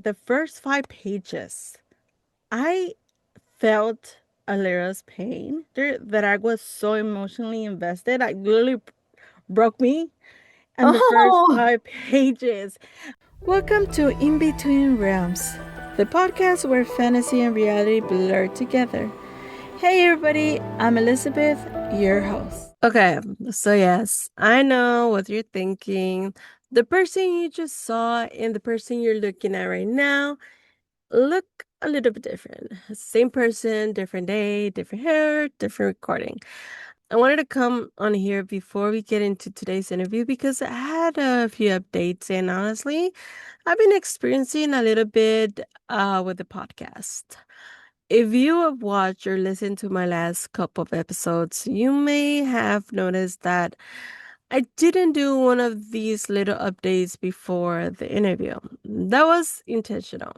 The first 5 pages, I felt Alera's pain that I was so emotionally invested. I literally broke me in the first Oh, 5 pages. Welcome to In Between Realms, the podcast where fantasy and reality blur together. Hey everybody, I'm Elizabeth, your host. Okay, so yes, I know what you're thinking. The person you just saw and the person you're looking at right now look a little bit different. Same person, different day, different hair, different recording. I wanted to come on here before we get into today's interview because I had a few updates, and honestly, I've been experiencing a little bit with the podcast. If you have watched or listened to my last couple of episodes, you may have noticed that I didn't do one of these little updates before the interview. That was intentional.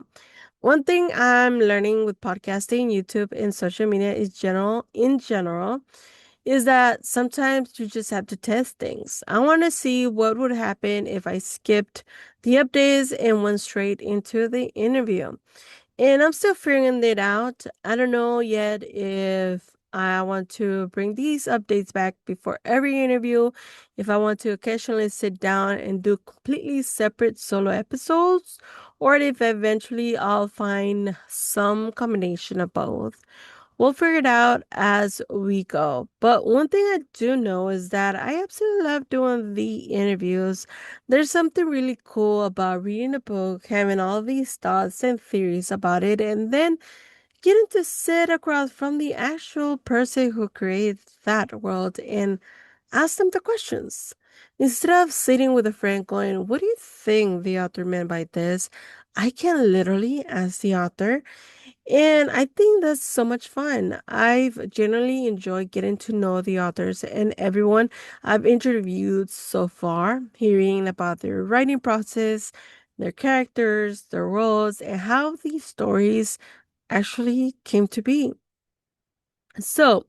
One thing I'm learning with podcasting, YouTube, and social media in general, is that sometimes you just have to test things. I want to see what would happen if I skipped the updates and went straight into the interview. And I'm still figuring it out. I don't know yet if I want to bring these updates back before every interview, if I want to occasionally sit down and do completely separate solo episodes, or if eventually I'll find some combination of both. We'll figure it out as we go. But one thing I do know is that I absolutely love doing the interviews. There's something really cool about reading a book, having all these thoughts and theories about it, and then getting to sit across from the actual person who created that world and ask them the questions. Instead of sitting with a friend going, "What do you think the author meant by this?" I can literally ask the author, and I think that's so much fun. I've generally enjoyed getting to know the authors and everyone I've interviewed so far, hearing about their writing process, their characters, their roles, and how these stories actually came to be. So,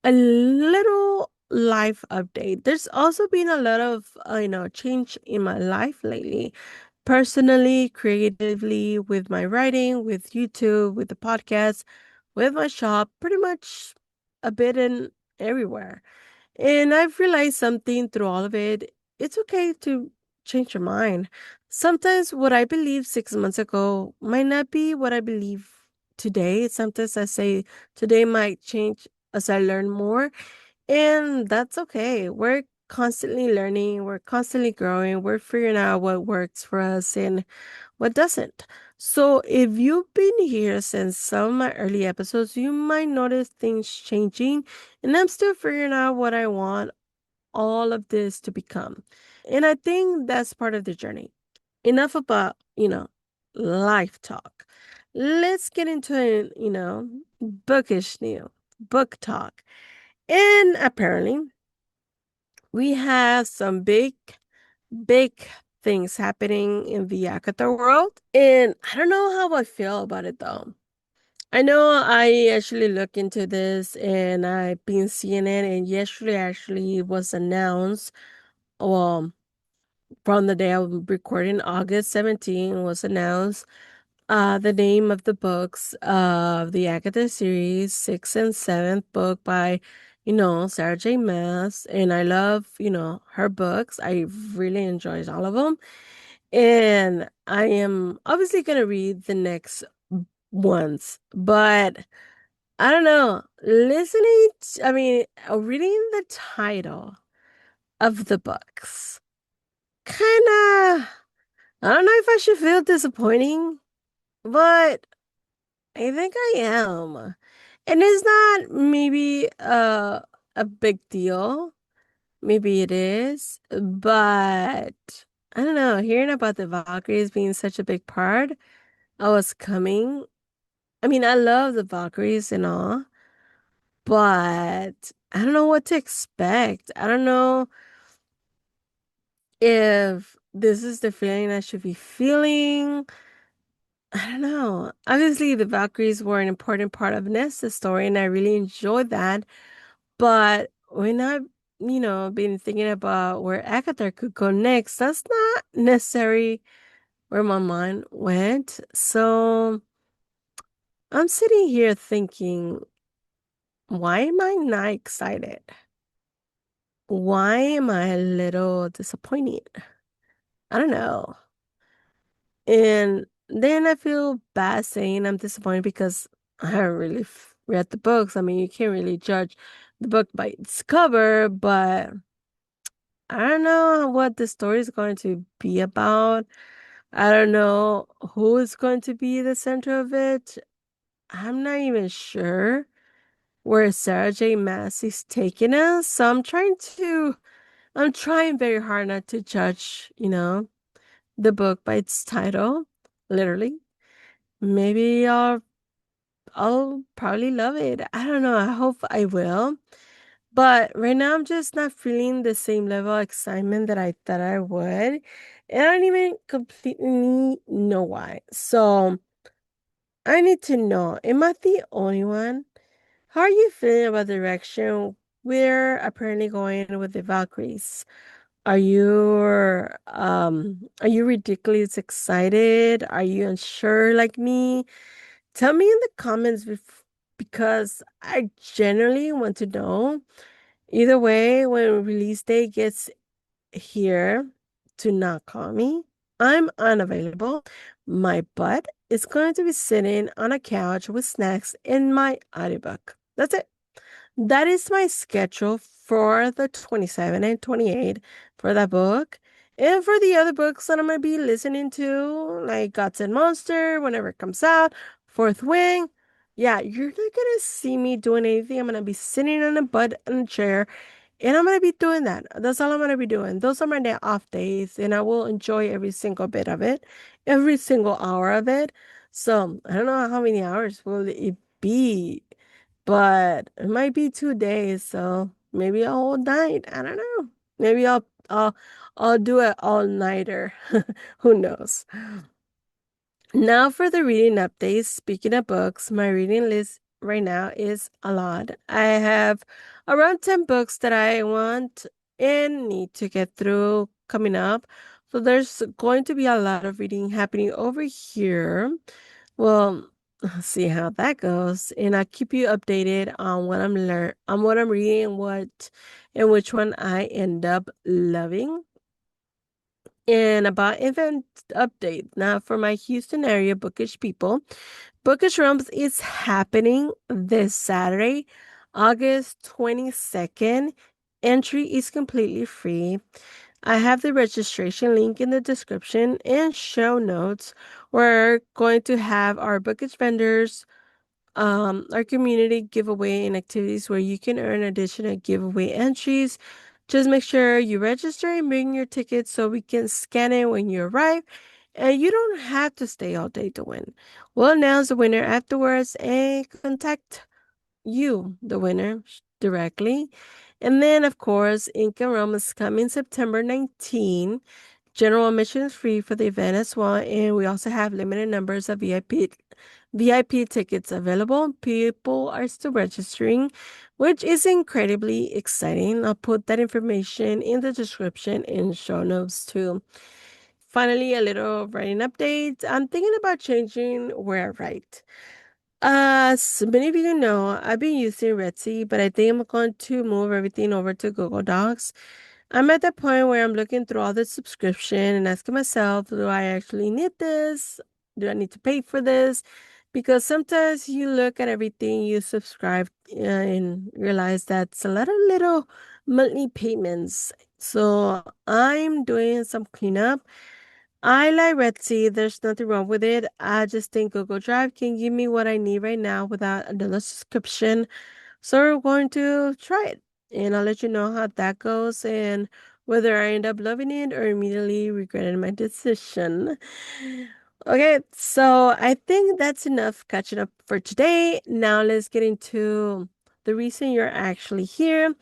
a little life update. There's also been a lot of, change in my life lately, personally, creatively, with my writing, with YouTube, with the podcast, with my shop, pretty much a bit in everywhere. And I've realized something through all of it. It's okay to change your mind. Sometimes what I believed 6 months ago might not be what I believe today. Sometimes I say today might change as I learn more, and that's okay. We're constantly learning, we're constantly growing, we're figuring out what works for us and what doesn't. So, if you've been here since some of my early episodes, you might notice things changing, and I'm still figuring out what I want all of this to become. And I think that's part of the journey. Enough about, life talk. Let's get into, bookish new book talk. And apparently, we have some big things happening in the ACOTAR world. And I don't know how I feel about it though. I know I actually look into this and I've been seeing it, and yesterday actually was announced, well, from the day I'm recording, August 17 was announced, the name of the books of the Agatha series, sixth and seventh book by, Sarah J. Maas. And I love, her books. I really enjoyed all of them. And I am obviously going to read the next ones. But I don't know. Reading the title of the books, kind of, I don't know if I should feel disappointing, but I think I am. And it's not maybe a big deal. Maybe it is, but I don't know. Hearing about the Valkyries being such a big part, I was coming. I mean, I love the Valkyries and all, but I don't know what to expect. I don't know if this is the feeling I should be feeling. I don't know. Obviously, the Valkyries were an important part of Nesta's story, and I really enjoyed that. But when I've, been thinking about where Agatha could go next, that's not necessarily where my mind went. So I'm sitting here thinking, why am I not excited? Why am I a little disappointed? I don't know. And then I feel bad saying I'm disappointed because I haven't really read the books. I mean, you can't really judge the book by its cover, but I don't know what the story is going to be about. I don't know who is going to be the center of it. I'm not even sure where Sarah J. Maas is taking us. So I'm trying very hard not to judge, the book by its title, literally. Maybe I'll probably love it. I don't know. I hope I will. But right now I'm just not feeling the same level of excitement that I thought I would. And I don't even completely know why. So I need to know, am I the only one? How are you feeling about the direction we're apparently going with the Valkyries? Are you ridiculous excited? Are you unsure like me? Tell me in the comments because I genuinely want to know. Either way, when release day gets here, to not call me. I'm unavailable. My butt is going to be sitting on a couch with snacks in my audiobook. That's it. That is my schedule for the 27 and 28 for that book. And for the other books that I'm going to be listening to, like Gods and Monster, whenever it comes out, Fourth Wing. Yeah, you're not going to see me doing anything. I'm going to be sitting on a butt in a chair and I'm gonna be doing that. That's all I'm gonna be doing. Those are my day off days, and I will enjoy every single bit of it, every single hour of it. So I don't know how many hours will it be, but it might be 2 days, so maybe a whole night. I don't know. Maybe I'll do it all nighter. Who knows? Now for the reading updates. Speaking of books, my reading list right now is a lot. I have around 10 books that I want and need to get through coming up. So there's going to be a lot of reading happening over here. Well, see how that goes. And I'll keep you updated on what I'm reading and which one I end up loving. And about event update now for my Houston area Bookish people. Bookish Rooms is happening this Saturday, August 22nd. Entry is completely free. I have the registration link in the description and show notes. We're going to have our Bookish vendors, our community giveaway and activities where you can earn additional giveaway entries. Just make sure you register and bring your ticket so we can scan it when you arrive. And you don't have to stay all day to win. We'll announce the winner afterwards and contact you, the winner, directly. And then, of course, Inca Rome is coming September 19. General admission is free for the event as well, and we also have limited numbers of VIP tickets available. People are still registering, which is incredibly exciting. I'll put that information in the description and show notes too. Finally, a little writing update. I'm thinking about changing where I write. As many of you know, I've been using Redsy, but I think I'm going to move everything over to Google Docs. I'm at the point where I'm looking through all the subscription and asking myself, do I actually need this? Do I need to pay for this? Because sometimes you look at everything you subscribe and realize that's a lot of little monthly payments. So I'm doing some cleanup. I like Redsy. There's nothing wrong with it. I just think Google Drive can give me what I need right now without another subscription. So we're going to try it. And I'll let you know how that goes and whether I end up loving it or immediately regretting my decision. Okay, so I think that's enough catching up for today. Now let's get into the reason you're actually here.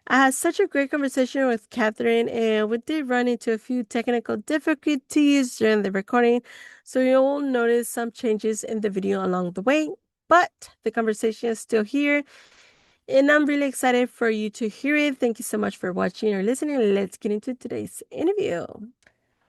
I had such a great conversation with Katherine, and we did run into a few technical difficulties during the recording, so you'll notice some changes in the video along the way. But the conversation is still here, and I'm really excited for you to hear it. Thank you so much for watching or listening. Let's get into today's interview.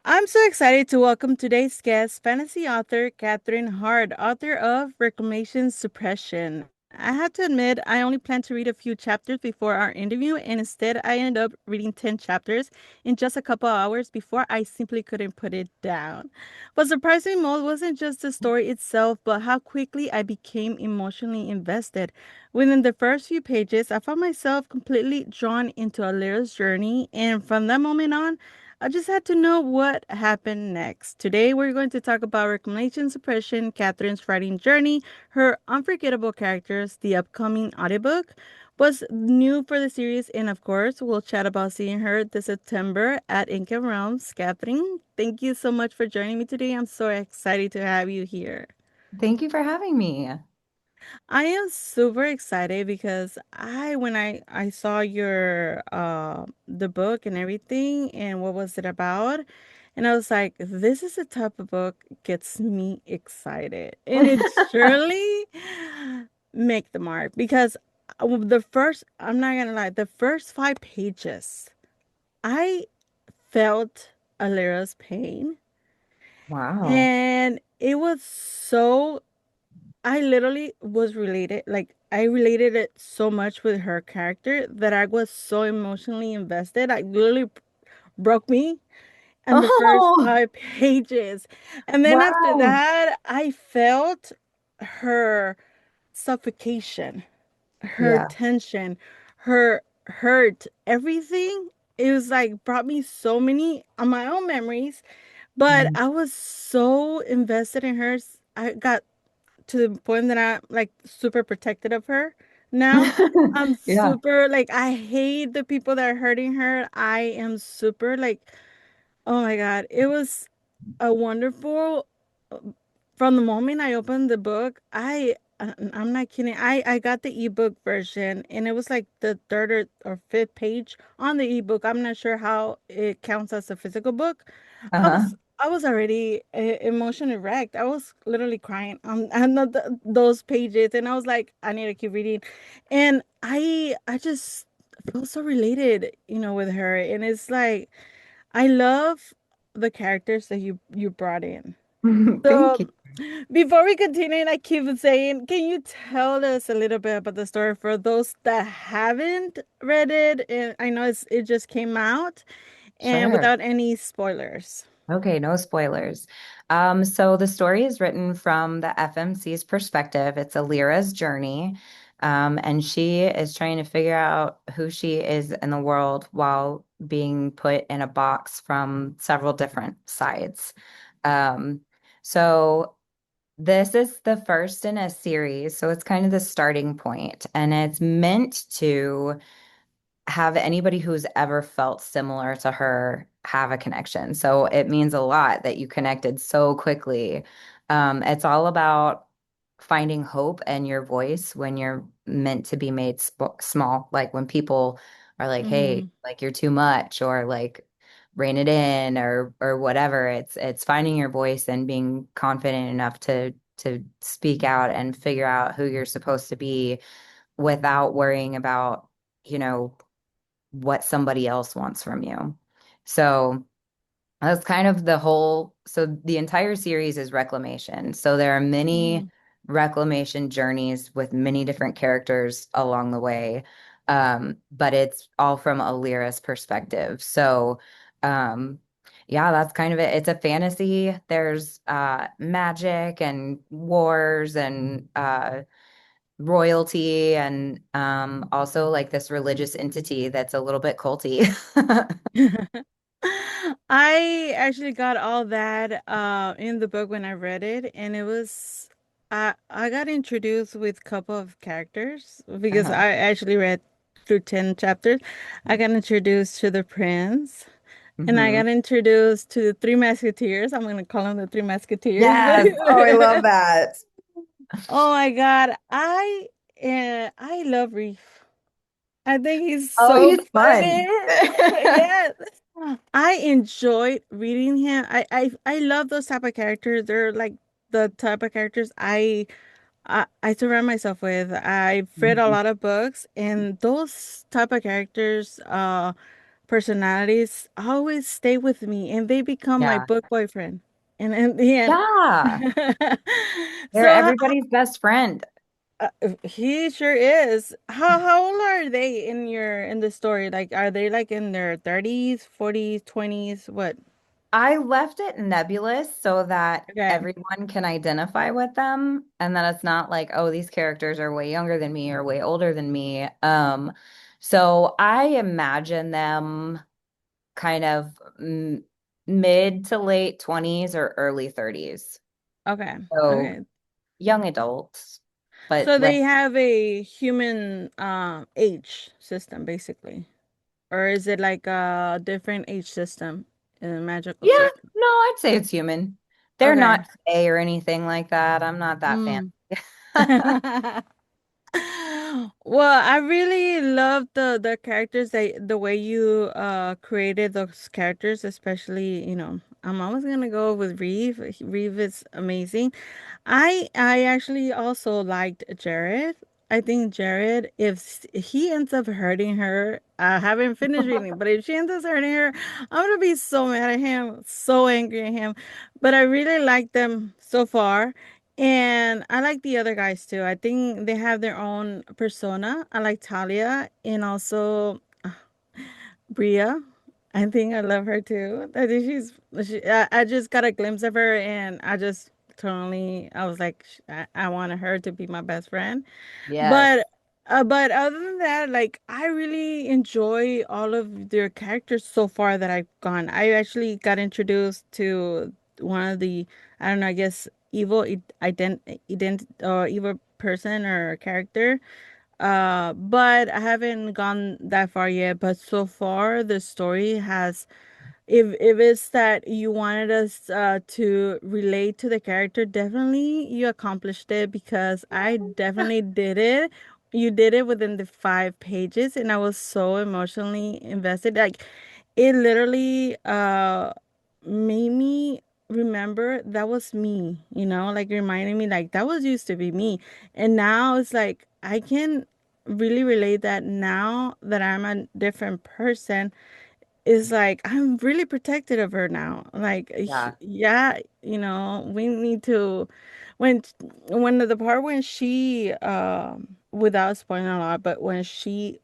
I'm so excited to welcome today's guest, fantasy author Katherine Hart, author of Reclamation, Suppression. I have to admit, I only planned to read a few chapters before our interview, and instead, I ended up reading 10 chapters in just a couple hours before I simply couldn't put it down. What surprised me most wasn't just the story itself, but how quickly I became emotionally invested. Within the first few pages, I found myself completely drawn into Alera's journey, and from that moment on, I just had to know what happened next. Today, we're going to talk about Reclamation Suppression, Catherine's writing journey, her unforgettable characters, the upcoming audiobook, what's new for the series, and of course, we'll chat about seeing her this September at Inca Realms. Catherine, thank you so much for joining me today. I'm so excited to have you here. Thank you for having me. I am super excited because when I saw your the book and everything and what was it about, and I was like, this is the type of book gets me excited. And it surely make the mark because I'm not gonna lie, the first 5 pages, I felt Alera's pain. Wow. And it was so I literally was related, like, I related it so much with her character that I was so emotionally invested. I literally broke me in the first Oh, 5 pages. And then after wow. that, I felt her suffocation, her Yeah. tension, her hurt, everything. It was like brought me so many of my own memories, but Mhm. I was so invested in hers. I got to the point that I'm like super protective of her now. I'm Yeah. super like I hate the people that are hurting her. I am super like, oh my God. It was a wonderful from the moment I opened the book, I'm not kidding. I got the ebook version and it was like the third or fifth page on the ebook. I'm not sure how it counts as a physical book. I Uh-huh. was I was already emotionally wrecked. I was literally crying on those pages, and I was like, I need to keep reading, and I just feel so related, with her, and it's like I love the characters that you brought in. Thank So you. before we continue, and I keep saying, can you tell us a little bit about the story for those that haven't read it? And I know it just came out, and Sure. without any spoilers. Okay, no spoilers. So the story is written from the FMC's perspective. It's Alira's journey. And she is trying to figure out who she is in the world while being put in a box from several different sides. Um, so this is the first in a series, so it's kind of the starting point, and it's meant to have anybody who's ever felt similar to her have a connection. So it means a lot that you connected so quickly. It's all about finding hope and your voice when you're meant to be made small. Like when people are like, "Hey, Mm-hmm. like you're too much," or like rein it in, or whatever. It's finding your voice and being confident enough to speak out and figure out who you're supposed to be without worrying about, you know, what somebody else wants from you. So that's kind of so the entire series is reclamation. So there are many reclamation journeys with many different characters along the way. But it's all from Alira's perspective. So, um, yeah, that's kind of it. It's a fantasy. There's magic and wars and royalty and also like this religious entity that's a little bit culty. I actually got all that in the book when I read it, and it was I got introduced with a couple of characters because Uh-huh. I actually read through 10 chapters. I got introduced to the prince, and I Hmm. got introduced to the Three Musketeers. I'm gonna call them the Three Musketeers, but Yes. Oh, I love that. oh my God, I love Reeve. I think he's Oh, so he's funny. fun. Yes. I enjoyed reading him. I love those type of characters. They're like the type of characters I surround myself with. I've read a Mhm. lot of books and those type of characters personalities always stay with me and they become my Yeah. book boyfriend. And in the end. Yeah. They're So everybody's best friend. he sure is. How old are they in the story? Like, are they like in their 30s, 40s, 20s? What? I left it nebulous so that Okay. everyone can identify with them and that it's not like, oh, these characters are way younger than me or way older than me. So I imagine them kind of mid to late 20s or early 30s. Okay. So Okay. young adults, but So with, they have a human age system basically. Or is it like a different age system in a magical yeah, system? no, I'd say it's human. They're Okay. not gay or anything like that. I'm not that fan. Mm. Well, I really love the characters that the way you created those characters, especially, I'm always gonna go with Reeve. Reeve is amazing. I actually also liked Jared. I think Jared, if he ends up hurting her, I haven't finished reading, but if she ends up hurting her, I'm gonna be so mad at him, so angry at him. But I really like them so far. And I like the other guys too. I think they have their own persona. I like Talia and also Bria. I think I love her too. I think I just got a glimpse of her and I was like, I wanted her to be my best friend. Yes. But other than that, like I really enjoy all of their characters so far that I've gone. I actually got introduced to one of the, I don't know, I guess evil person or character. But I haven't gone that far yet. But so far, the story has, if it's that you wanted us to relate to the character, definitely you accomplished it because I definitely did it. You did it within the 5 pages, and I was so emotionally invested. Like it literally made me remember that was me, like reminding me like that was used to be me. And now it's like I can really relate that now that I'm a different person is like I'm really protective of her now. Like, Yeah. yeah, we need to when when the part when she without spoiling a lot, but when she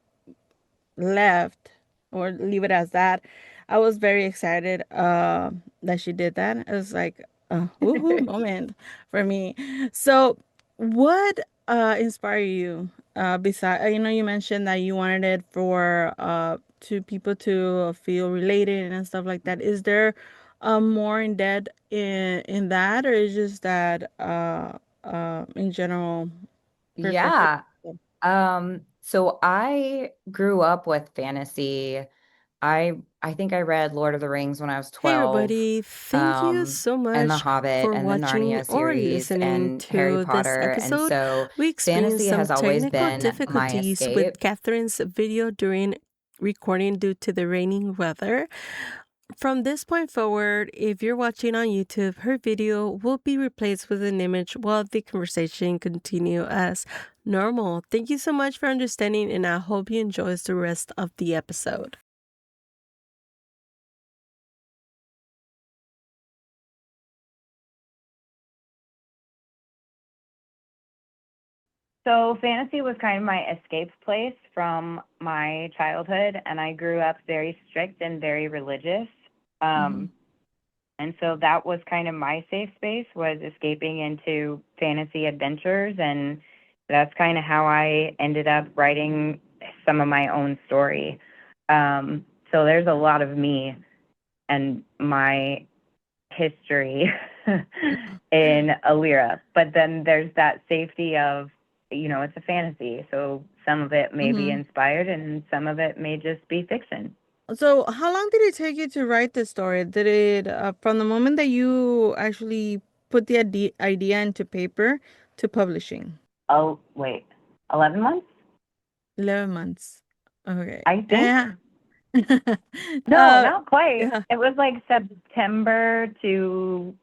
left or leave it as that. I was very excited that she did that. It was like a woohoo moment for me. So, what inspired you? Beside, you mentioned that you wanted it for to people to feel related and stuff like that. Is there more in depth in that, or is just that in general perspective? Yeah. So I grew up with fantasy. I think I read Lord of the Rings when I was Hey 12, everybody, thank you so and The much Hobbit for and the watching Narnia or series listening and Harry to this Potter. And episode. so We experienced fantasy some has always technical been my difficulties with escape. Catherine's video during recording due to the raining weather. From this point forward, if you're watching on YouTube, her video will be replaced with an image while the conversation continue as normal. Thank you so much for understanding, and I hope you enjoy the rest of the episode. So fantasy was kind of my escape place from my childhood, and I grew up very strict and very religious. Mhm. And so that was kind of my safe space, was escaping into fantasy adventures, and that's kind of how I ended up writing some of my own story. So there's a lot of me and my history in Alera. But then there's that safety of, it's a fantasy. So some of it may be Mhm. inspired and some of it may just be fiction. So, how long did it take you to write this story? Did it, from the moment that you actually put the idea into paper to publishing? Oh, wait, 11 months? 11 months. Okay. I think. Yeah. No, not quite. Yeah. It was like September to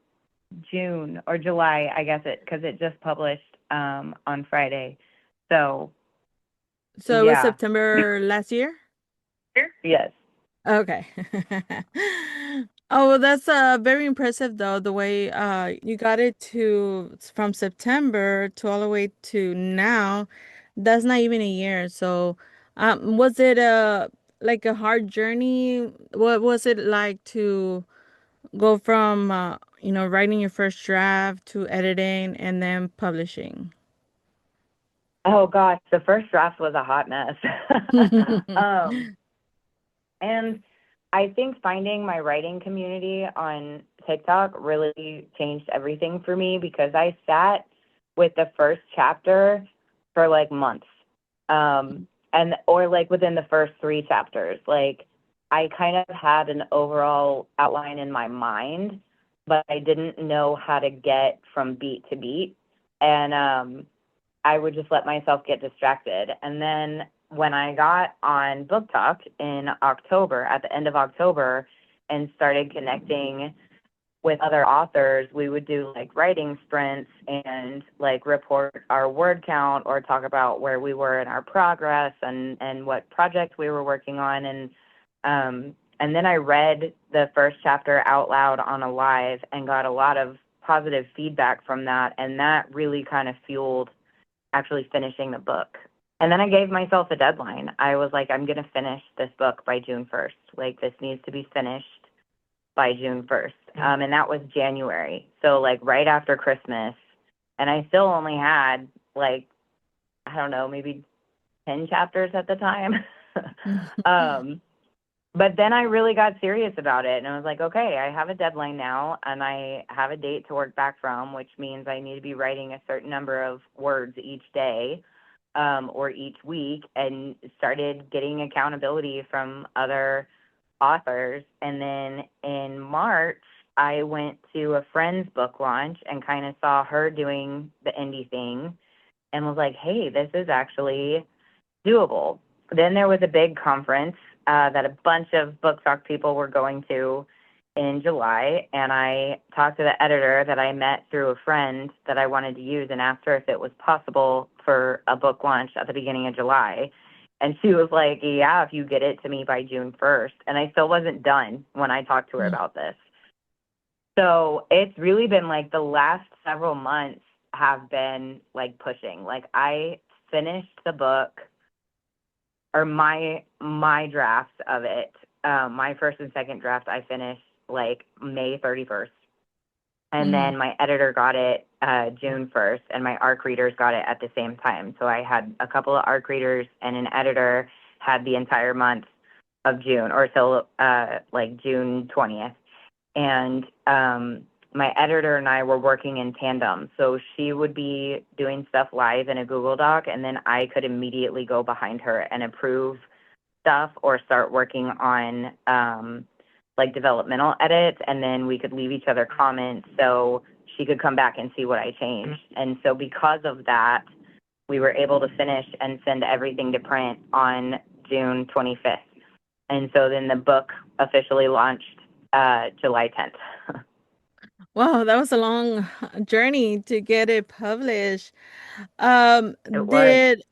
June or July, I guess because it just published on Friday. So, So it was yeah. September last year? Yes. Okay. Oh, well, that's very impressive though, the way you got it to from September to all the way to now. That's not even a year. So, was it like a hard journey? What was it like to go from writing your first draft to editing and then publishing? Oh gosh, the first draft was a hot mess. um, and I think finding my writing community on TikTok really changed everything for me because I sat with the first chapter for like months. And or like within the first three chapters. Like I kind of had an overall outline in my mind, but I didn't know how to get from beat to beat. And I would just let myself get distracted. And then when I got on Book Talk in October, at the end of October, and started connecting with other authors, we would do like writing sprints and like report our word count or talk about where we were in our progress and what project we were working on. And then I read the first chapter out loud on a live and got a lot of positive feedback from that. And that really kind of fueled actually finishing the book. And then I gave myself a deadline. I was like, I'm going to finish this book by June 1st. Like, this needs to be finished by June 1st. And that was January. So, like, right after Christmas. And I still only had, like, I don't know, maybe 10 chapters at the time. But then I really got serious about it. And I was like, okay, I have a deadline now. And I have a date to work back from, which means I need to be writing a certain number of words each day. Or each week, and started getting accountability from other authors. And then in March, I went to a friend's book launch and kind of saw her doing the indie thing and was like, hey, this is actually doable. Then there was a big conference that a bunch of Book Talk people were going to in July, and I talked to the editor that I met through a friend that I wanted to use and asked her if it was possible for a book launch at the beginning of July. And she was like, yeah, if you get it to me by June 1st. And I still wasn't done when I talked to her about this. So it's really been like the last several months have been like pushing. Like I finished the book, or my drafts of it, my first and second draft I finished like May 31st. And then my editor got it June 1st, and my ARC readers got it at the same time. So I had a couple of ARC readers, and an editor had the entire month of June, or till like June 20th. And my editor and I were working in tandem. So she would be doing stuff live in a Google Doc, and then I could immediately go behind her and approve stuff or start working on like developmental edits, and then we could leave each other comments so she could come back and see what I changed. And so because of that, we were able to finish and send everything to print on June 25th. And so then the book officially launched July 10th. Wow, that was a long journey to get it published. It was. Did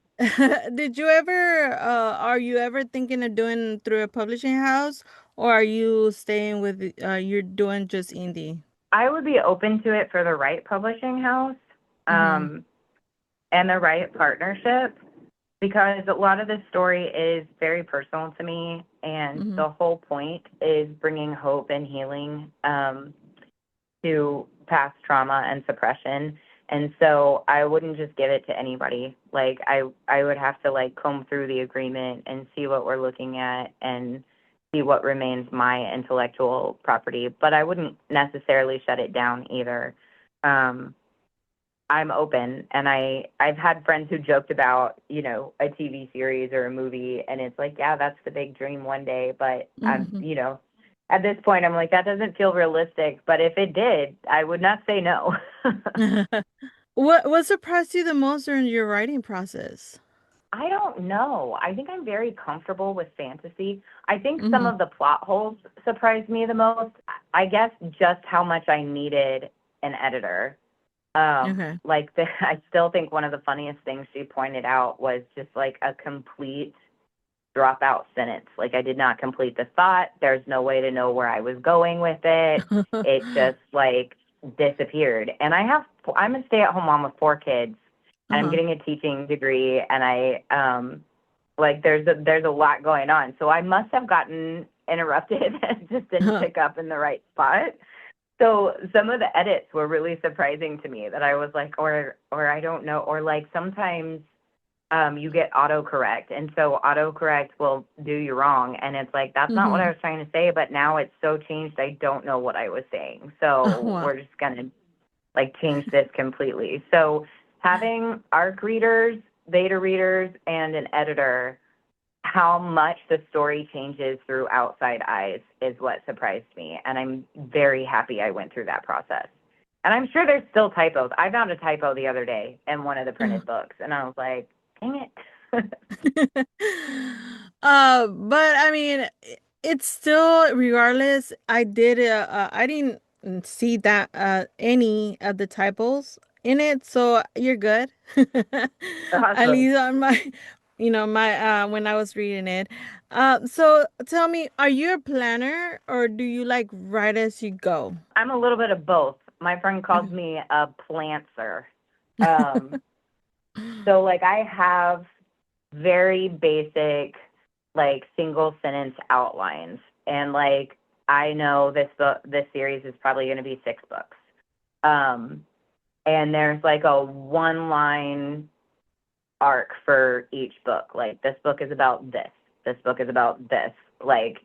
did you ever are you ever thinking of doing through a publishing house, or are you staying with you're doing just indie? I would be open to it for the right publishing house and the right partnership, because a lot of this story is very personal to me, and the whole point is bringing hope and healing to past trauma and suppression. And so I wouldn't just give it to anybody. Like I would have to like comb through the agreement and see what we're looking at and see what remains my intellectual property. But I wouldn't necessarily shut it down either. I'm open, and I've had friends who joked about, you know, a TV series or a movie, and it's like, yeah, that's the big dream one day. But I'm, you know, at this point, I'm like, that doesn't feel realistic. But if it did, I would not say no. What surprised you the most during your writing process? I don't know. I think I'm very comfortable with fantasy. I think some of the plot holes surprised me the most. I guess just how much I needed an editor. Like I still think one of the funniest things she pointed out was just like a complete drop out sentence. Like I did not complete the thought. There's no way to know where I was going with it. It just like disappeared. And I'm a stay-at-home mom with 4 kids, and I'm getting a teaching degree, and I like there's a lot going on. So I must have gotten interrupted and just didn't pick up in the right spot. So some of the edits were really surprising to me that I was like, or I don't know, or like sometimes you get autocorrect, and so autocorrect will do you wrong, and it's like, that's not what I was trying to say, but now it's so changed, I don't know what I was saying. So Wow. we're just going to like change this completely. So having ARC readers, beta readers, and an editor, how much the story changes through outside eyes is what surprised me. And I'm very happy I went through that process. And I'm sure there's still typos. I found a typo the other day in one of the printed books, and I was like, dang it. But I mean, it's still, regardless, I didn't see that any of the typos in it, so you're good. At Awesome. least on my, my when I was reading it. So tell me, are you a planner or do you like write as you go? I'm a little bit of both. My friend calls me a plantser. So like I have very basic, like single sentence outlines, and like I know this series is probably going to be 6 books, and there's like a 1-line arc for each book. Like this book is about this book is about this, like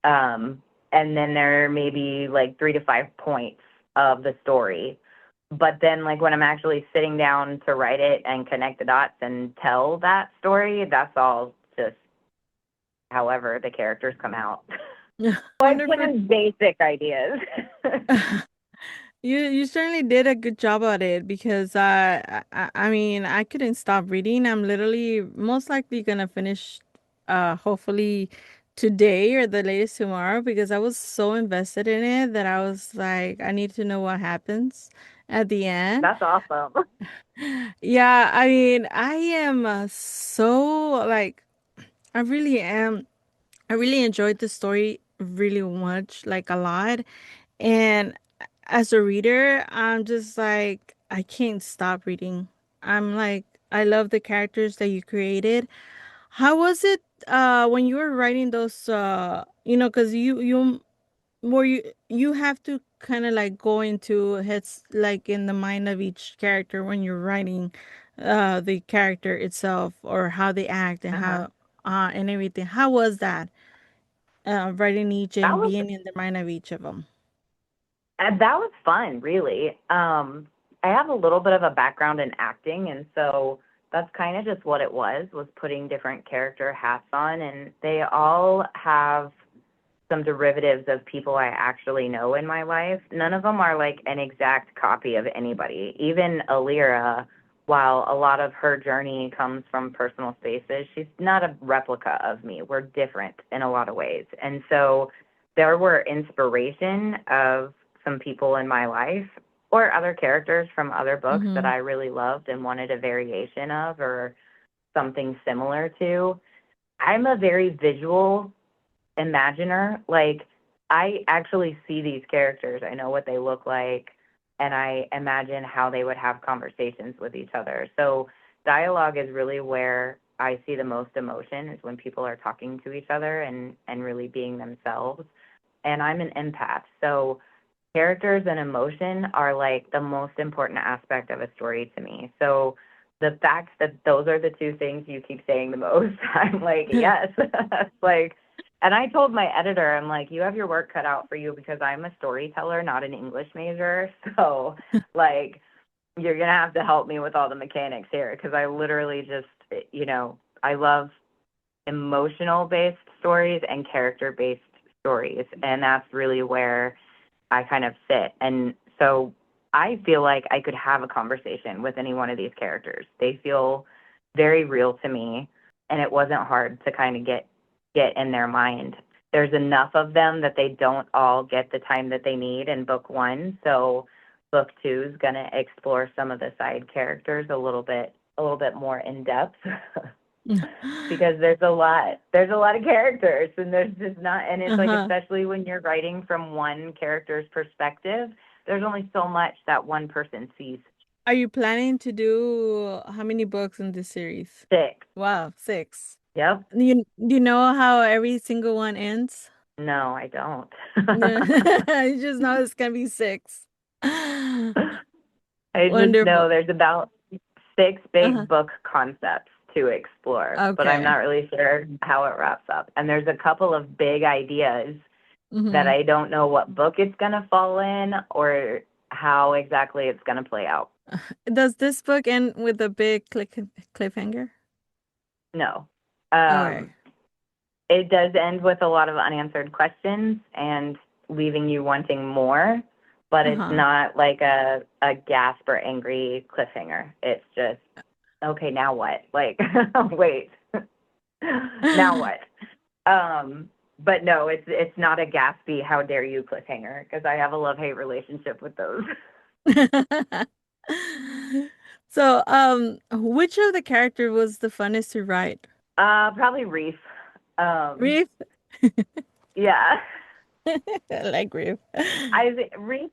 and then there may be like 3 to 5 points of the story. But then, like, when I'm actually sitting down to write it and connect the dots and tell that story, that's all just however the characters come out. So I plan basic ideas. You certainly did a good job at it, because I mean, I couldn't stop reading. I'm literally most likely gonna finish hopefully today or the latest tomorrow, because I was so invested in it that I was like, I need to know what happens at the end. That's awesome. Yeah, I mean, I am so like, I really am. I really enjoyed the story really much, like a lot. And as a reader, I'm just like, I can't stop reading. I'm like, I love the characters that you created. How was it when you were writing those because you have to kind of like go into heads, like in the mind of each character when you're writing the character itself, or how they act and Uh-huh. how and everything. How was that? Writing each That and was being in the mind of each of them. that was fun, really. I have a little bit of a background in acting, and so that's kind of just what it was putting different character hats on, and they all have some derivatives of people I actually know in my life. None of them are like an exact copy of anybody. Even Alera, while a lot of her journey comes from personal spaces, she's not a replica of me. We're different in a lot of ways. And so there were inspiration of some people in my life or other characters from other books that I really loved and wanted a variation of or something similar to. I'm a very visual imaginer. Like, I actually see these characters. I know what they look like, and I imagine how they would have conversations with each other. So dialogue is really where I see the most emotion, is when people are talking to each other and really being themselves. And I'm an empath. So characters and emotion are like the most important aspect of a story to me. So the fact that those are the 2 things you keep saying the most, I'm like, yes. Like, and I told my editor, I'm like, you have your work cut out for you, because I'm a storyteller, not an English major. So like, you're going to have to help me with all the mechanics here, because I literally just, I love emotional based stories and character based stories. And that's really where I kind of sit. And so I feel like I could have a conversation with any one of these characters. They feel very real to me, and it wasn't hard to kind of get in their mind. There's enough of them that they don't all get the time that they need in book 1. So book 2 is going to explore some of the side characters a little bit more in depth. because there's a lot of characters, and there's just not, and it's like, Uh-huh. especially when you're writing from one character's perspective, there's only so much that one person sees. Are you planning to do how many books in this series? 6. Wow, 6. Yep. Do you know how every single one ends? No, I don't. No, you just know it's gonna be 6. I just Wonderful. know there's about 6 Uh-huh. big book concepts to explore, but I'm not Okay. really sure how it wraps up. And there's a couple of big ideas that Mm-hmm. I don't know what book it's going to fall in or how exactly it's going to play out. Does this book end with a big cliffhanger? No. Okay. It does end with a lot of unanswered questions and leaving you wanting more, but it's Uh-huh. not like a gasp or angry cliffhanger. It's just, okay, now what? Like, wait, now what? But no, it's not a gaspy, how dare you cliffhanger, because I have a love-hate relationship with those. So, which of the character was the funnest to write? Probably Reef. Reeve? Yeah. I like Reeve. Reef,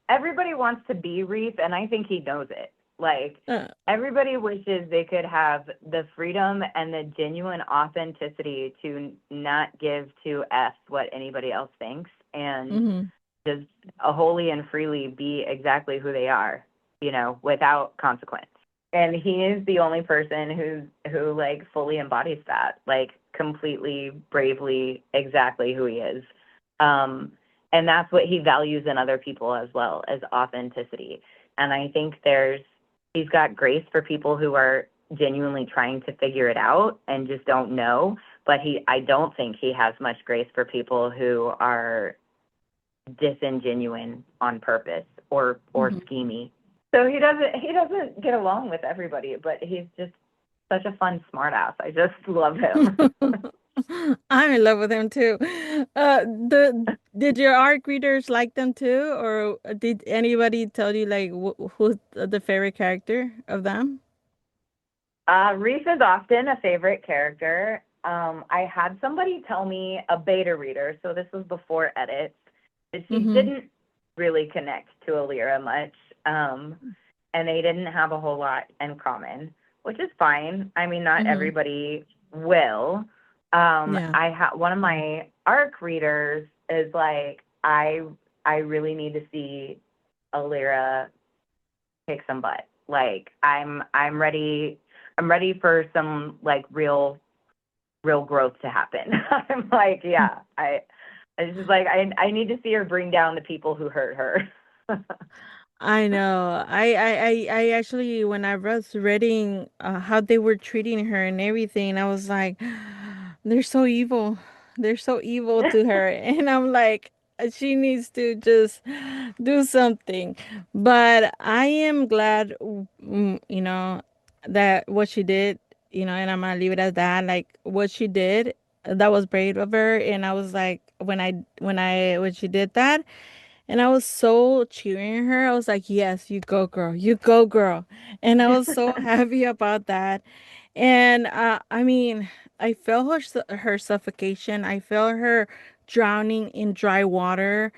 everybody wants to be Reef, and I think he knows it. Like, Uh, everybody wishes they could have the freedom and the genuine authenticity to not give two F's what anybody else thinks, and mhm. just wholly and freely be exactly who they are, without consequence. And he is the only person who like fully embodies that, like completely, bravely, exactly who he is. And that's what he values in other people as well, as authenticity. And I think he's got grace for people who are genuinely trying to figure it out and just don't know. But I don't think he has much grace for people who are disingenuine on purpose or Mhm. schemy. So he doesn't get along with everybody, but he's just such a fun smartass. I just love him. I'm in love with him too. Did your ARC readers like them too, or did anybody tell you like who's the favorite character of them? Reese is often a favorite character. I had somebody tell me, a beta reader, so this was before edits, that she Mm-hmm. didn't really connect to Alera much, and they didn't have a whole lot in common, which is fine. I mean, not Mm-hmm. everybody will. Yeah. One of my ARC readers is like, I really need to see Alera kick some butt. Like, I'm ready. I'm ready for some like real growth to happen. I'm like, yeah. I just like, I need to see her bring down the people who hurt her. I know. I actually, when I was reading how they were treating her and everything, I was like, they're so evil. They're so evil to her. And I'm like, she needs to just do something. But I am glad, that what she did, and I'm gonna leave it at that. Like what she did, that was brave of her. And I was like, when she did that, and I was so cheering her. I was like, yes, you go, girl. You go, girl. And I was so happy about that. And I mean, I felt her suffocation. I felt her drowning in dry water.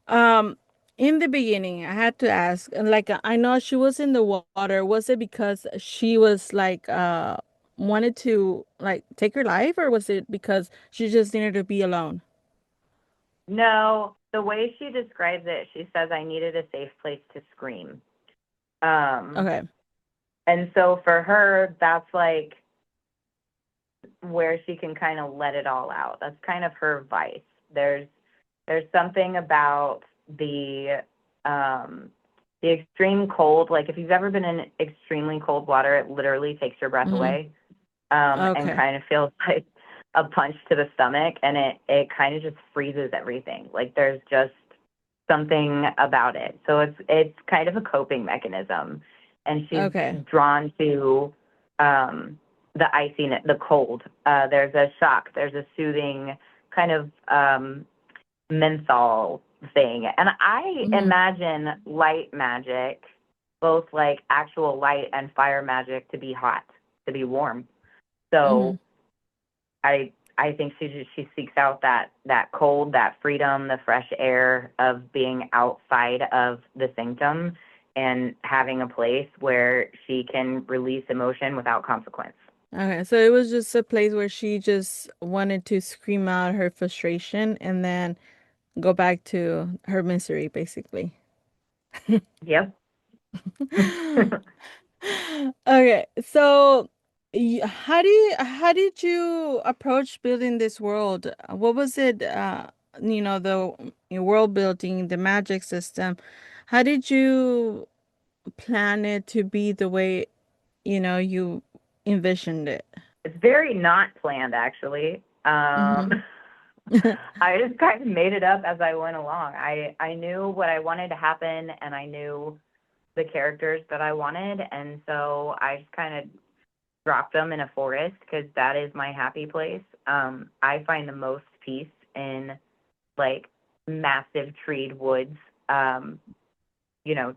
Um, in the beginning, I had to ask, and like I know she was in the water. Was it because she was like wanted to like take her life, or was it because she just needed to be alone? No, the way she describes it, she says, I needed a safe place to scream. Um, Okay. and so for her, that's like where she can kind of let it all out. That's kind of her vice. There's something about um, the extreme cold. Like, if you've ever been in extremely cold water, it literally takes your breath Hmm. away, and Okay. kind of feels like a punch to the stomach, and it kind of just freezes everything. Like, there's just something about it. So it's kind of a coping mechanism, and she's Okay. drawn to the iciness, the cold. There's a shock. There's a soothing kind of menthol thing. And I Hmm. imagine light magic, both like actual light and fire magic, to be hot, to be warm. Mm-hmm. So I think she seeks out that cold, that freedom, the fresh air of being outside of the sanctum and having a place where she can release emotion without consequence. Okay, so it was just a place where she just wanted to scream out her frustration and then go back to her misery, basically. Yep. Okay, so how did you approach building this world? What was it, the world building, the magic system? How did you plan it to be the way, you envisioned it? It's very not planned, actually. Mm-hmm. I just kind of made it up as I went along. I knew what I wanted to happen, and I knew the characters that I wanted, and so I just kind of dropped them in a forest because that is my happy place. I find the most peace in like massive treed woods. Um,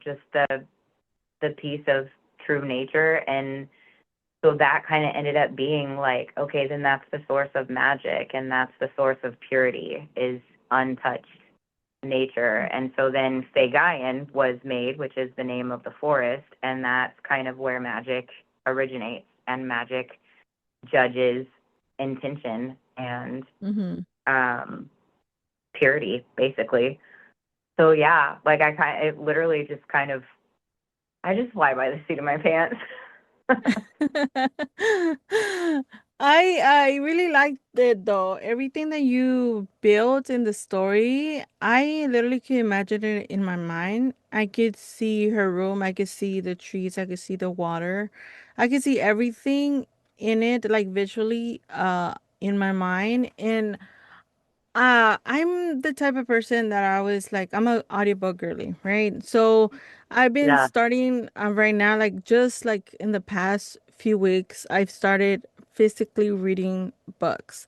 just the peace of true nature, and so that kind of ended up being like, okay, then that's the source of magic, and that's the source of purity is untouched nature. And so then Fagayan was made, which is the name of the forest, and that's kind of where magic originates, and magic judges intention and Mm-hmm. purity, basically. So yeah, like it literally just kind of, I just fly by the seat of my pants. I really liked it though. Everything that you built in the story, I literally could imagine it in my mind. I could see her room, I could see the trees, I could see the water. I could see everything in it like visually in my mind. And I'm the type of person that I was like, I'm a audiobook girly, right? So I've been Yeah. starting right now, like just like in the past few weeks, I've started physically reading books.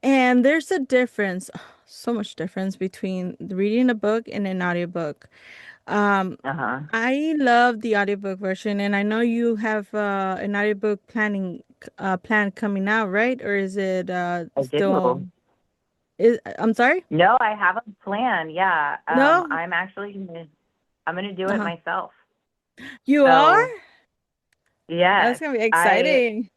And there's a difference, so much difference between reading a book and an audiobook. Um, Uh-huh. I love the audiobook version, and I know you have an audiobook plan coming out, right? Or is it I still do. I'm sorry? No, I have a plan. Yeah. No? I'm gonna do it Uh-huh. myself. You are? So That's yes, gonna be I exciting.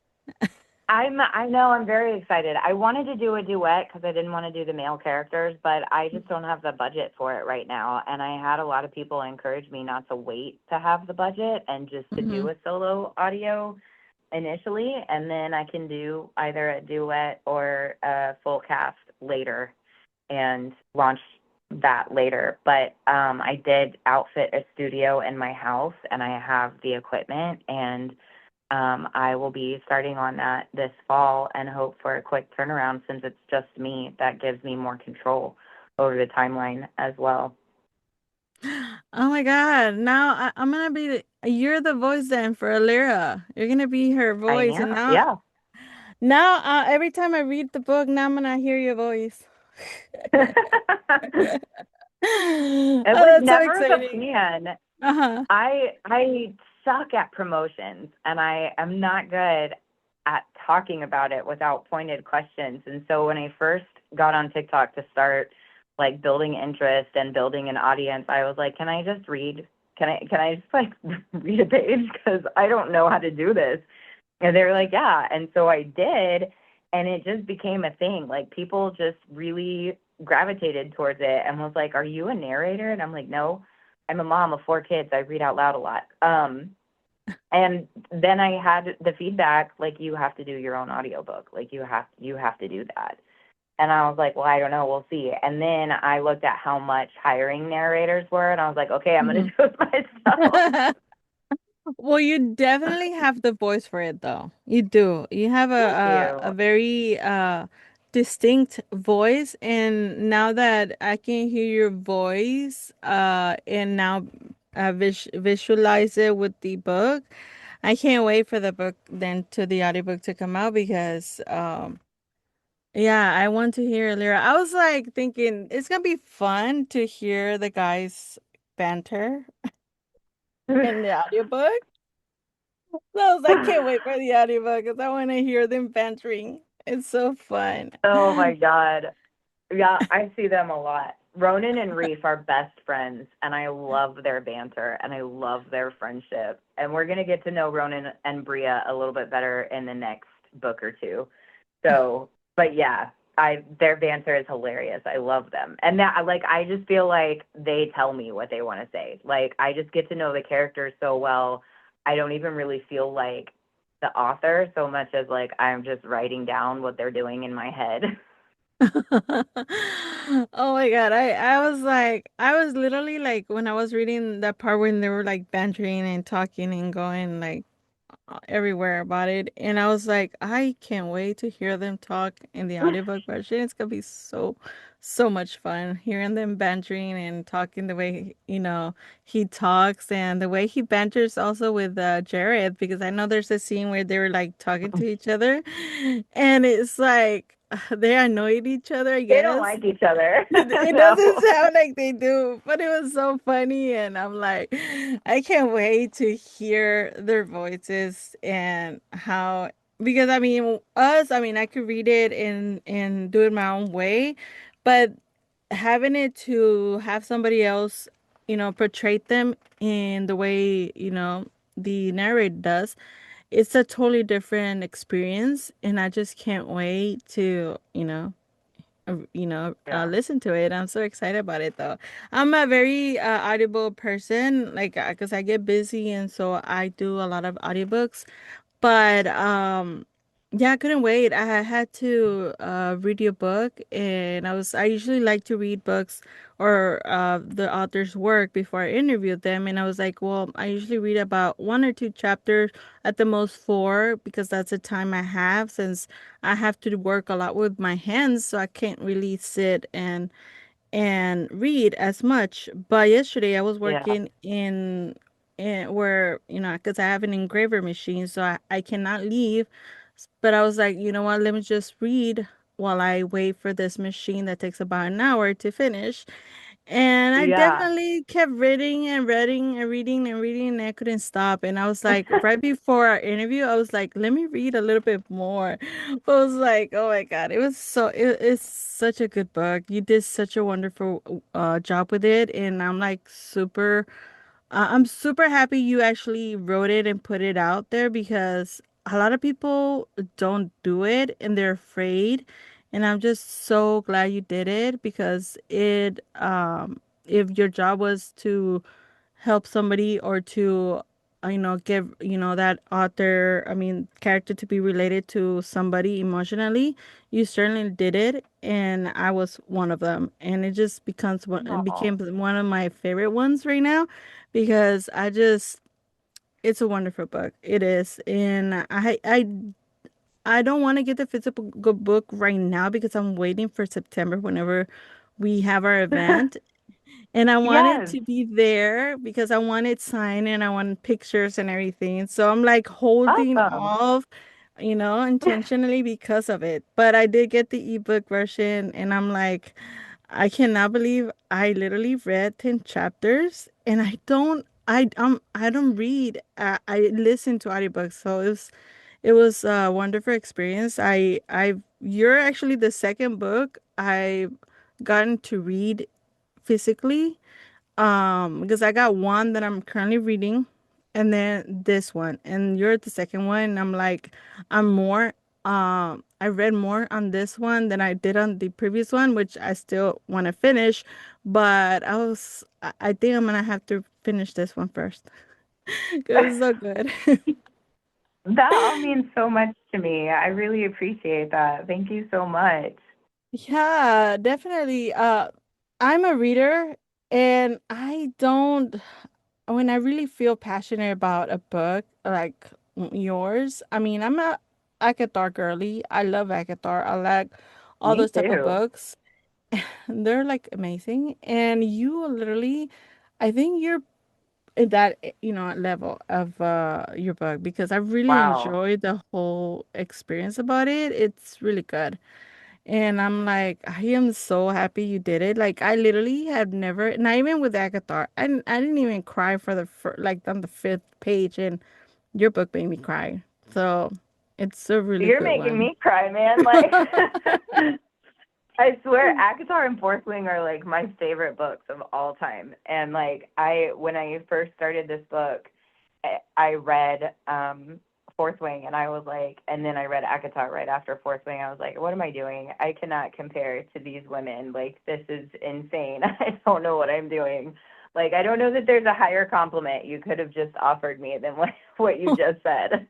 I know I'm very excited. I wanted to do a duet because I didn't want to do the male characters, but I just don't have the budget for it right now. And I had a lot of people encourage me not to wait to have the budget and just to Mm-hmm. do a solo audio initially, and then I can do either a duet or a full cast later and launch that later. But I did outfit a studio in my house, and I have the equipment, and I will be starting on that this fall and hope for a quick turnaround since it's just me. That gives me more control over the timeline as well. Oh my God. Now I'm gonna you're the voice then for Alera. You're gonna be her I voice. And am, yeah. now every time I read the book, now I'm gonna hear your voice. Oh, It was that's so never the exciting. plan. Uh-huh. I suck at promotions, and I am not good at talking about it without pointed questions. And so when I first got on TikTok to start like building interest and building an audience, I was like, can I just read? Can I just like read a page because I don't know how to do this? And they were like, yeah. And so I did, and it just became a thing. Like people just really gravitated towards it and was like, are you a narrator? And I'm like, no, I'm a mom of 4 kids. I read out loud a lot. And then I had the feedback, like, you have to do your own audiobook. Like you have to do that. And I was like, well, I don't know. We'll see. And then I looked at how much hiring narrators were, and I was like, okay, I'm going to Mhm. do it myself. Well, you definitely have the voice for it, though. You do. You have Thank a you. very distinct voice, and now that I can hear your voice, and now visualize it with the book, I can't wait for the book then to the audiobook to come out because yeah, I want to hear Lyra. I was like thinking it's gonna be fun to hear the guys banter in the audiobook. So I can't wait for the audiobook because I want to hear them bantering. It's so fun. Oh my God. Yeah, I see them a lot. Ronan and Reeve are best friends, and I love their banter and I love their friendship. And we're going to get to know Ronan and Bria a little bit better in the next book or two. So, but yeah, their banter is hilarious. I love them. And that, like, I just feel like they tell me what they want to say. Like, I just get to know the characters so well. I don't even really feel like the author so much as like I'm just writing down what they're doing in my head. Oh my God. I was literally like when I was reading that part when they were like bantering and talking and going like everywhere about it. And I was like, I can't wait to hear them talk in the audiobook version. It's gonna be so much fun hearing them bantering and talking the way, he talks and the way he banters also with Jared, because I know there's a scene where they were like talking to each other and it's like they annoyed each other, I They don't guess. like each other. It doesn't No. sound like they do, but it was so funny, and I'm like, I can't wait to hear their voices and how, because I mean, I could read it and do it my own way, but having it to have somebody else, portray them in the way, the narrator does, it's a totally different experience, and I just can't wait to, Yeah. listen to it. I'm so excited about it though. I'm a very audible person, like, because I get busy and so I do a lot of audiobooks. But yeah, I couldn't wait. I had to read your book, and I usually like to read books or the author's work before I interview them. And I was like, well, I usually read about one or two chapters, at the most four, because that's the time I have, since I have to work a lot with my hands, so I can't really sit and read as much. But yesterday I was Yeah. working in where, because I have an engraver machine, so I cannot leave. But I was like, you know what, let me just read while I wait for this machine that takes about an hour to finish. And I Yeah. definitely kept reading and reading and reading and reading, and I couldn't stop. And I was like, right before our interview, I was like, let me read a little bit more. But I was like, oh my God, it's such a good book. You did such a wonderful job with it, and I'm super happy you actually wrote it and put it out there, because a lot of people don't do it and they're afraid. And I'm just so glad you did it, because if your job was to help somebody or to, give, that author, I mean, character to be related to somebody emotionally, you certainly did it. And I was one of them. And it Oh, became one of my favorite ones right now, because it's a wonderful book. It is. And I don't want to get the physical book right now, because I'm waiting for September, whenever we have our event. And I want it yes. to be there, because I want it signed and I want pictures and everything. So I'm like holding Awesome. off, intentionally because of it. But I did get the ebook version, and I'm like, I cannot believe I literally read 10 chapters, and I don't read. I listen to audiobooks. So it was a wonderful experience. You're actually the second book I've gotten to read physically, because I got one that I'm currently reading, and then this one, and you're the second one, and I'm like, I read more on this one than I did on the previous one, which I still want to finish, but I think I'm gonna have to finish this one first because it's so good. That all means so much to me. I really appreciate that. Thank you so much. Yeah, definitely. I'm a reader, and I don't, when I really feel passionate about a book like yours, I mean, I'm a ACOTAR girly. I love ACOTAR. I like all Me those type of too. books. They're like amazing. And you literally, I think you're in that, level of your book, because I really Wow. enjoyed the whole experience about it. It's really good. And I'm like, I am so happy you did it. Like, I literally have never, not even with Agathar, I didn't even cry for like on the fifth page. And your book made me cry. So it's a really You're good making one. me cry, man. Like, I swear, ACOTAR and Fourth Wing are like my favorite books of all time. And like, when I first started this book, I read Fourth Wing, and I was like, and then I read ACOTAR right after Fourth Wing. I was like, what am I doing? I cannot compare to these women. Like, this is insane. I don't know what I'm doing. Like, I don't know that there's a higher compliment you could have just offered me than what you just said.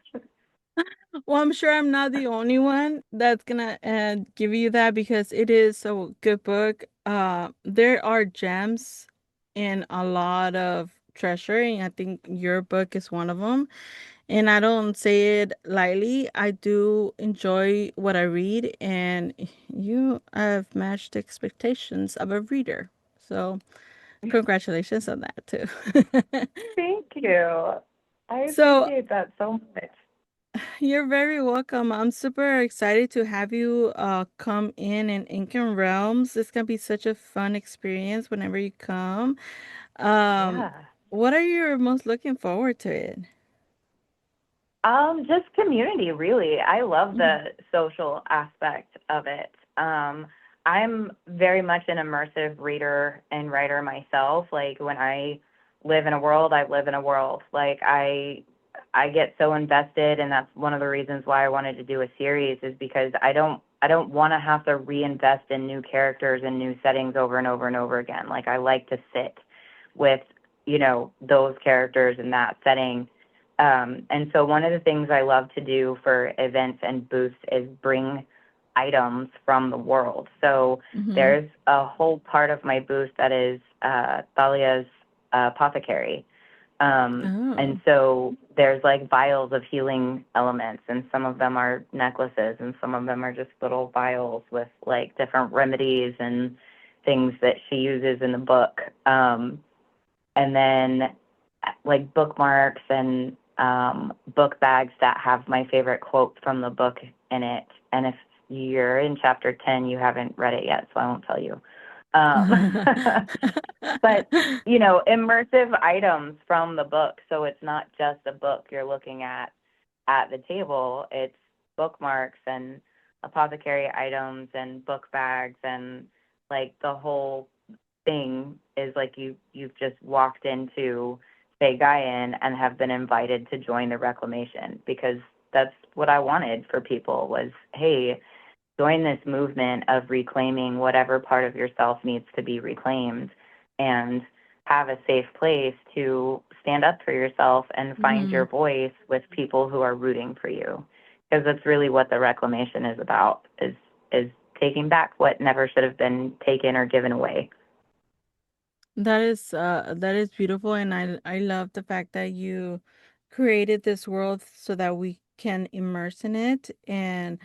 Well, I'm sure I'm not the only one that's gonna give you that because it is a good book. There are gems in a lot of treasure, and I think your book is one of them. And I don't say it lightly. I do enjoy what I read, and you have matched expectations of a reader. So, congratulations on that too. Thank you. I So, appreciate that so much. you're very welcome. I'm super excited to have you come in Incan Realms. It's gonna be such a fun experience whenever you come. Um, Yeah. what are you most looking forward to it? Just community, really. I love Mhm. the social aspect of it. I'm very much an immersive reader and writer myself. Like when I live in a world, I live in a world. Like I get so invested, and that's one of the reasons why I wanted to do a series is because I don't want to have to reinvest in new characters and new settings over and over and over again. Like I like to sit with, those characters in that setting. And so one of the things I love to do for events and booths is bring items from the world. So Mhm. there's a whole part of my booth that is Thalia's apothecary. And Oh. so there's like vials of healing elements, and some of them are necklaces, and some of them are just little vials with like different remedies and things that she uses in the book. And then like bookmarks and book bags that have my favorite quote from the book in it. And if you're in chapter 10, you haven't read it yet, so I won't tell you. Um, but, immersive items from the book. So it's not just a book you're looking at the table. It's bookmarks and apothecary items and book bags, and like the whole thing is like you've just walked into say Guyan and have been invited to join the Reclamation, because that's what I wanted for people was, hey, join this movement of reclaiming whatever part of yourself needs to be reclaimed, and have a safe place to stand up for yourself and find your Mhm. voice with people who are rooting for you, because that's really what the Reclamation is about, is taking back what never should have been taken or given away. That is beautiful, and I love the fact that you created this world so that we can immerse in it, and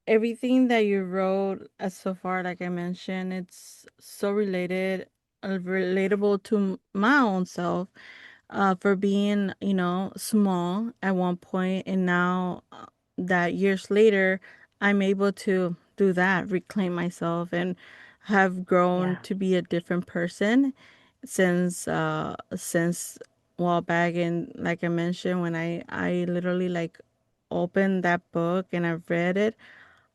everything that you wrote so far, like I mentioned, it's so relatable to my own self. For being, small at one point, and now that years later, I'm able to do that, reclaim myself, and have grown Yeah. to be a different person since a while back. And like I mentioned, when I literally like opened that book and I read it,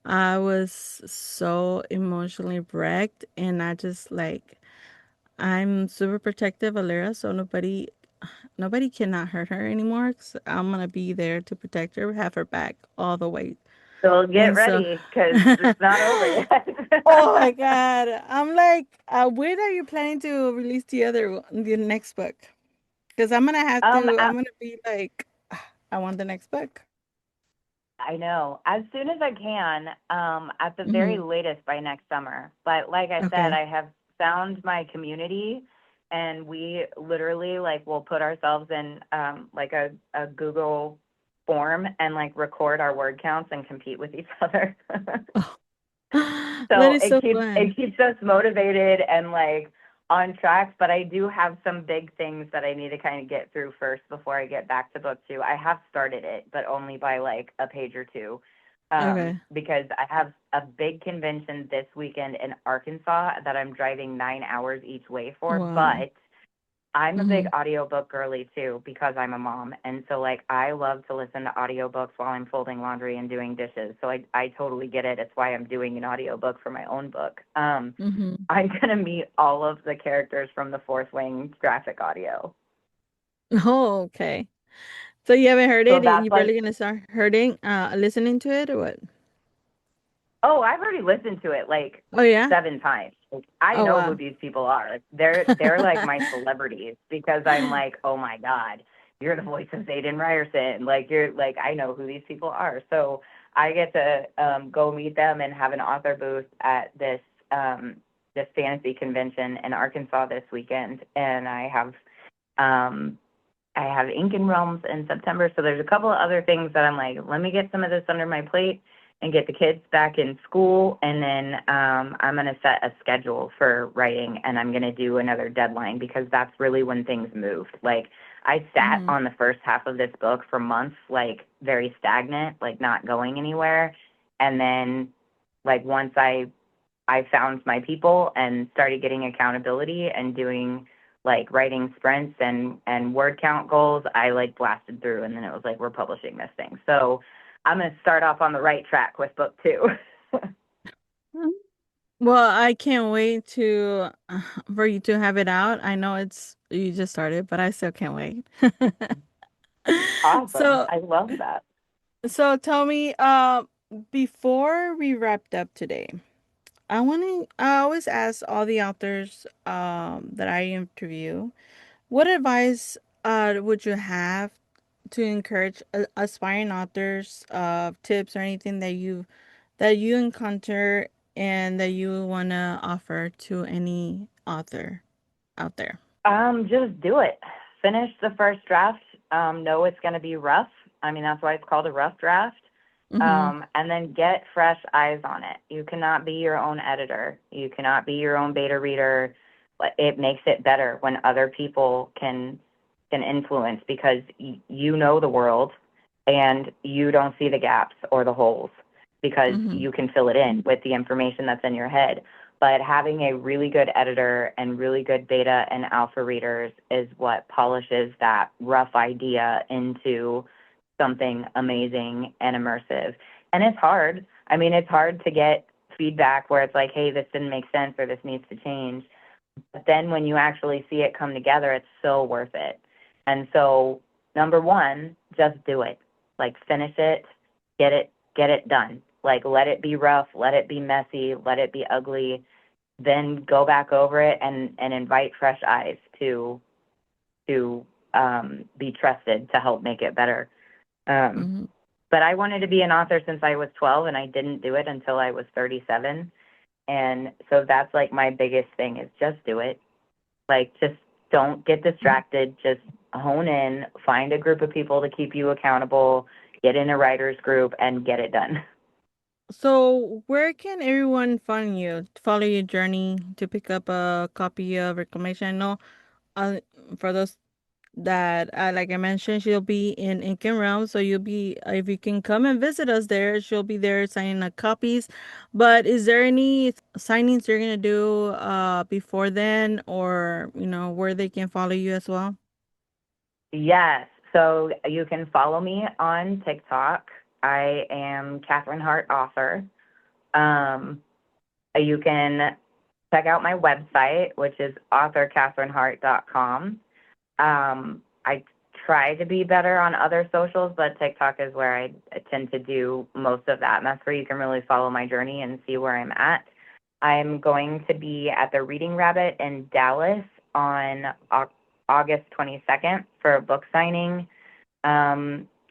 I was so emotionally wrecked, and I just like I'm super protective, Alera, so nobody cannot hurt her anymore. 'Cause I'm gonna be there to protect her, have her back all the way. So get And so, ready, because it's not over yet. oh my God, I'm like, when are you planning to release the next book? Because um, I'm gonna be like, I want the next book. I know. As soon as I can, at the very Hmm. latest by next summer. But like I said, Okay. I have found my community, and we literally like will put ourselves in like a Google form and like record our word counts and compete with each other. Oh, that So is it so keeps fun. it keeps us motivated and like on track. But I do have some big things that I need to kind of get through first before I get back to book two. I have started it, but only by like a page or two, Okay. because I have a big convention this weekend in Arkansas that I'm driving 9 hours each way for. Wow. But I'm a big Mm-hmm. audiobook girly too because I'm a mom. And so like I love to listen to audiobooks while I'm folding laundry and doing dishes. So I totally get it. It's why I'm doing an audiobook for my own book. Mm-hmm. I'm gonna meet all of the characters from the Fourth Wing graphic audio. Oh, okay. So you haven't heard So it? that's You're like, barely gonna start listening to it, or what? oh, I've already listened to it like Oh yeah. 7 times. Like, I Oh know who wow. these people are. Like, they're like my celebrities because I'm like, oh my God, you're the voice of Zayden Ryerson. Like you're like I know who these people are. So I get to go meet them and have an author booth at this fantasy convention in Arkansas this weekend, and um, I have Ink and Realms in September. So there's a couple of other things that I'm like, let me get some of this under my plate and get the kids back in school. And then I'm going to set a schedule for writing, and I'm going to do another deadline because that's really when things moved. Like I sat Mm-hmm. on the first half of this book for months, like very stagnant, like not going anywhere. And then like once I found my people and started getting accountability and doing like writing sprints and word count goals, I like blasted through, and then it was like we're publishing this thing. So I'm going to start off on the right track with book 2. Well, I can't wait to for you to have it out. I know you just started, but I still can't wait. Awesome. So, I love that. so tell me, before we wrapped up today, I always ask all the authors that I interview, what advice would you have to encourage aspiring authors, tips or anything that you encounter and that you want to offer to any author out there? Just do it. Finish the first draft. Know it's going to be rough. I mean, that's why it's called a rough draft. Mm-hmm. And then get fresh eyes on it. You cannot be your own editor. You cannot be your own beta reader. It makes it better when other people can influence because you know the world and you don't see the gaps or the holes because Mm-hmm. you can fill it in with the information that's in your head. But having a really good editor and really good beta and alpha readers is what polishes that rough idea into something amazing and immersive. And it's hard. I mean, it's hard to get feedback where it's like, hey, this didn't make sense or this needs to change. But then when you actually see it come together, it's so worth it. And so, number one, just do it. Like finish it, get it done. Like let it be rough, let it be messy, let it be ugly. Then go back over it and invite fresh eyes to be trusted to help make it better. Um, Mm-hmm. but I wanted to be an author since I was 12, and I didn't do it until I was 37. And so that's like my biggest thing is just do it. Like just don't get distracted. Just hone in, find a group of people to keep you accountable, get in a writer's group, and get it done. So, where can everyone find you, to follow your journey, to pick up a copy of Reclamation? I know, uh, for those that, like I mentioned, she'll be in Ink and Realm, so you'll be, if you can come and visit us there, she'll be there signing copies. But is there any signings you're gonna do before then, or where they can follow you as well? Yes. So you can follow me on TikTok. I am Katherine Hart author. Um, you can check out my website, which is authorkatherinehart.com. I try to be better on other socials, but TikTok is where I tend to do most of that. And that's where you can really follow my journey and see where I'm at. I'm going to be at the Reading Rabbit in Dallas on August 22nd for a book signing.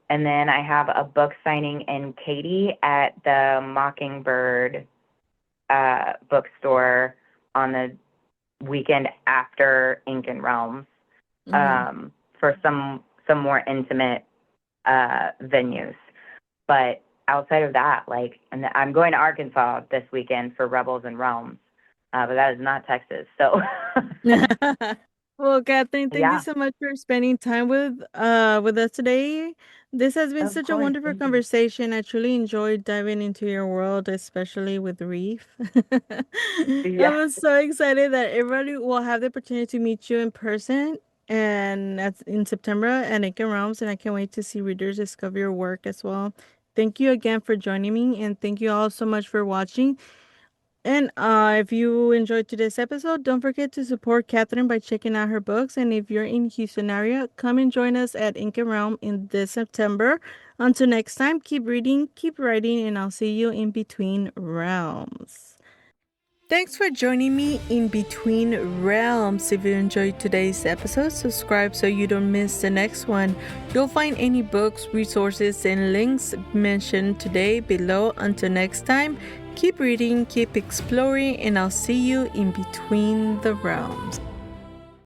And then I have a book signing in Katy at the Mockingbird bookstore on the weekend after Ink and Realms Mm-hmm. for some more intimate venues. But outside of that, like, and I'm going to Arkansas this weekend for Rebels and Realms, but that is not Texas. So, Well, Katherine, thank you yeah, so much for spending time with us today. This has been of such a course. wonderful Thank you. conversation. I truly enjoyed diving into your world, especially with Reef. Yeah. I'm so excited that everybody will have the opportunity to meet you in person. and that's in September at Ink and Realms, and I can't wait to see readers discover your work as well. Thank you again for joining me, and thank you all so much for watching. And if you enjoyed today's episode, don't forget to support Katherine by checking out her books. And if you're in Houston area, come and join us at Ink and Realm in this September. Until next time, keep reading, keep writing, and I'll see you in Between Realms. Thanks for joining me in Between Realms. If you enjoyed today's episode, subscribe so you don't miss the next one. You'll find any books, resources, and links mentioned today below. Until next time, keep reading, keep exploring, and I'll see you in Between the Realms.